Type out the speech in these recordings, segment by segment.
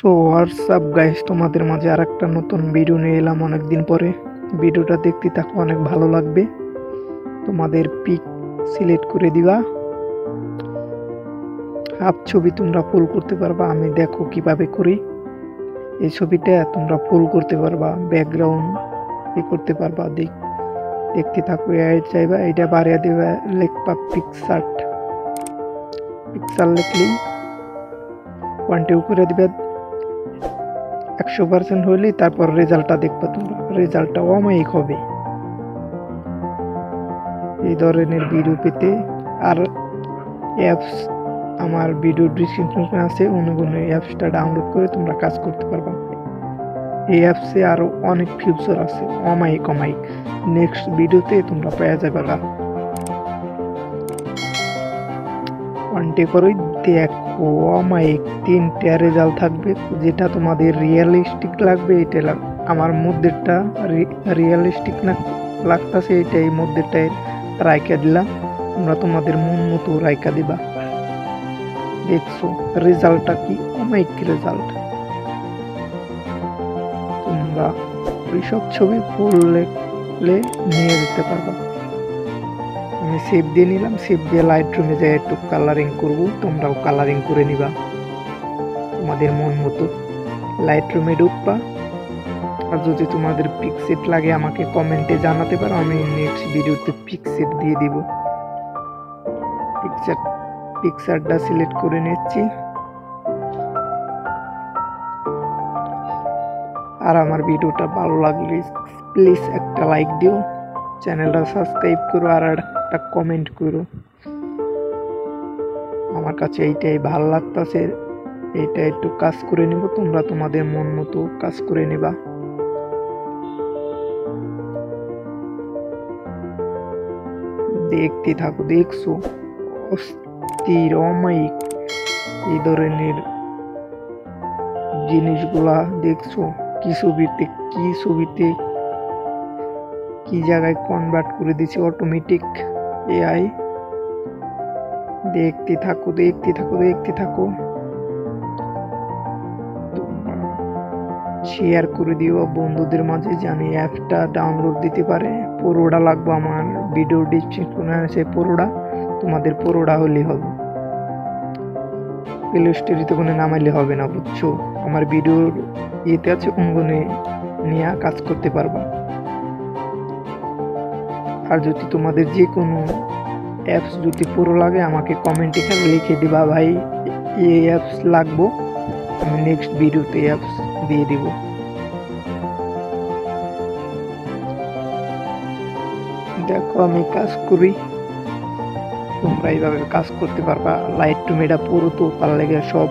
So WhatsApp guys, তোমাদের মাঝে আর একটা নতুন ভিডিও নিয়ে এলাম অনেকদিন পরে। ভিডিওটা দেখতে থাকো, অনেক ভালো লাগবে। তোমাদের পিক সিলেক্ট করে দিবা, হাফ ছবি তোমরা ফুল করতে পারবা। আমি দেখো কিভাবে করি। এই ছবিটা তোমরা ফুল করতে পারবা, ব্যাকগ্রাউন্ড করতে পারবা। দেখতে থাকো। চাইবা এটা বাড়িয়ে দেবা, লিখবা পিক্সার লিখলেই 1 করে দিবা। 100% হইলে তারপর রেজাল্টটা দেখবা। তোমরা রেজাল্টটা অমায়িক হবে। এই ধরনের ভিডিও পেতে আর অ্যাপস আমার ভিডিও ডিসক্রিপশনে আছে, অনুগুণ অ্যাপসটা ডাউনলোড করে তোমরা কাজ করতে পারবা। এই অ্যাপসে আরো অনেক ফিউচার আছে, অমায়িক। নেক্সট ভিডিওতে তোমরা পেয়ে যাবে। ওয়ানটে করে দেখো, অমায়িক 3টা রেজাল্ট থাকবে। যেটা তোমাদের রিয়েলিস্টিক লাগবে এটা আমার মধ্যেটা রিয়েলিস্টিক না লাগতেছে, এটাই মধ্যেটাই রাইকা দিলাম। তোমরা তোমাদের মন মতো রাইকা দিবা। দেখছো রেজাল্টটা কি অমায়িক রেজাল্ট। তোমরা ওইসব ছবি ফুললে নিয়ে যেতে পারবা। আমি সেভ দিয়ে নিলাম। সেভ দিয়ে লাইট রুমে যাই একটু কালারিং করব। তোমরাও কালারিং করে নিবা তোমাদের মন মতো। লাইট রুমে ঢুকবা। আর যদি তোমাদের পিকসেট লাগে আমাকে কমেন্টে জানাতে পারো, আমি নেক্সট ভিডিওতে পিকসেট দিয়ে দিব। পিকচারটা সিলেক্ট করে নিচ্ছি। আর আমার ভিডিওটা ভালো লাগলে প্লিজ একটা লাইক দিও, চ্যানেলটা সাবস্ক্রাইব করো, আর একটা কমেন্ট করো। আমার কাছে এইটাই ভালো লাগতেছে। এইটা একটু কাজ করে নিব। তোমরা তোমাদের মন মতো কাজ করে নিবা। দেখতে থাকো। দেখছো অস্থির অমায়িক এই ধরনের জিনিসগুলা। দেখছো কি ছবিতে কি জায়গায় কনভার্ট করে দিচ্ছে অটোমেটিক এআই। দেখতে থাকো। শেয়ার করে দিও বন্ধুদের মাঝে, জানি অ্যাপটা ডাউনলোড দিতে পারে। পুরোটা লাগবে আমার ভিডিও ডিসক্রিপশনে আছে পুরোটা। তোমাদের পুরোটা হলেই হবে, প্লে স্টোরিতে কোনো নামাইলে হবে না, বুঝছো। আমার ভিডিওর ইয়েতে আছে, অঙ্গনে নিয়ে কাজ করতে পারবা। আর যদি তোমাদের যে কোনো অ্যাপস যদি পুরো লাগে আমাকে কমেন্ট এখানে লিখে দিবা, ভাই এই অ্যাপস লাগবো, আমি নেক্সট ভিডিওতে অ্যাপস দিয়ে দিব। দেখো আমি কাজ করি, তোমরা এইভাবে কাজ করতে পারবা। লাইট রুমেটা পুরো তো তার লেগে সব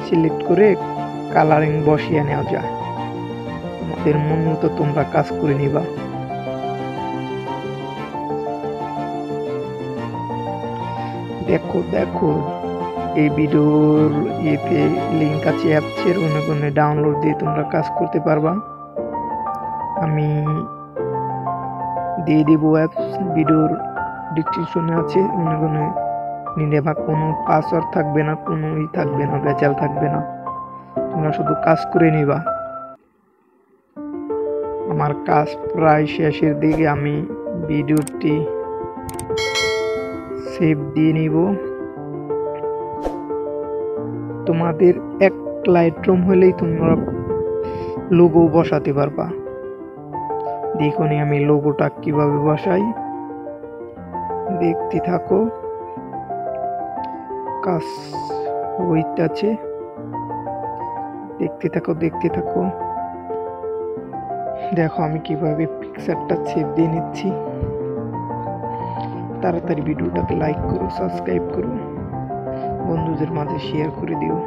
সিলেক্ট করে কালারিং বসিয়ে নেওয়া যায়। তোমাদের মন মতো তোমরা কাজ করে নিবা। দেখো এই ভিডিওর ইয়েতে লিঙ্ক আছে অ্যাপসের, অনুগুণে ডাউনলোড দিয়ে তোমরা কাজ করতে পারবা। আমি দিয়ে দিব অ্যাপস, ভিডিওর ডিসক্রিপশনে আছে, অনুগুণে নিলে বা কোনো পাসওয়ার্ড থাকবে না, কোনো থাকবে না, ভেজাল থাকবে না। তোমরা শুধু কাজ করে নিবা। আমার কাজ প্রায় শেষের দিকে। আমি ভিডিওটি সেভ দিয়ে নিব। তোমাদের এক লাইট রুম হলেই তোমরা লোগো বসাতে পারবা। দেখো আমি লোগোটা কিভাবে বসাই। দেখতে থাকো, কাজ হইতাছে। দেখতে থাকো। দেখো আমি কিভাবে পিকচারটা সেভ দিয়ে নিচ্ছি। তাড়াতাড়ি ভিডিওটাকে লাইক করো, সাবস্ক্রাইব করো, বন্ধুদের মাঝে শেয়ার করে দিও।